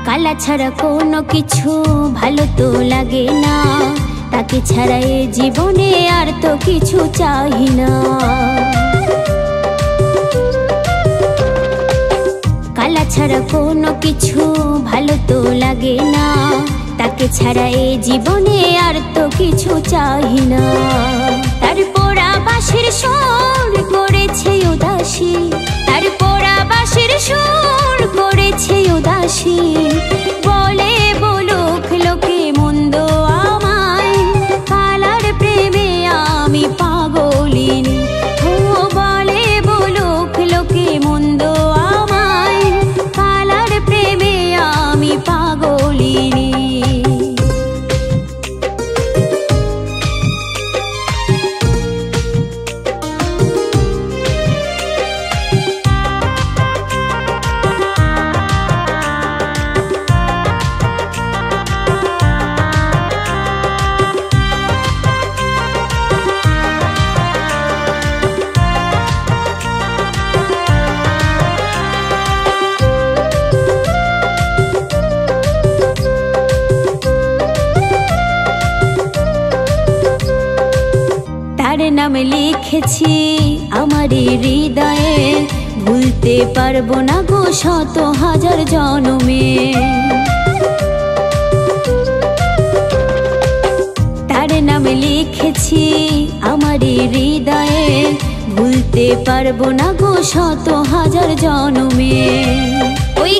কালা ছাড়া কোনো কিছু ভালো তো লাগে না, তাকে ছাড়া এ জীবনে আর তো কিছু চাই না। কালা ছাড়া কোনো কিছু ভালো তো লাগে না, তাকে ছাড়া এ জীবনে আর তো কিছু চাই না। তার পোড়া বাঁশির সুর করেছে উদাসী, তার পোড়া বাঁশির সুর করেছে উদাসী। বলে বলুক লোকে মন্দ আমায়, কালার প্রেমে আমি পাগলিনী। ও বলে বলুক লোকে মন্দ আমায়, কালার প্রেমে আমি পাগলিনী। তার নাম লিখেছি আমার হৃদয়ে, ভুলতে পারবো না গো শত হাজার জনমে। তার নাম লিখেছি আমার হৃদয়ে, ভুলতে পারবো না গো শত হাজার জনমে। ওই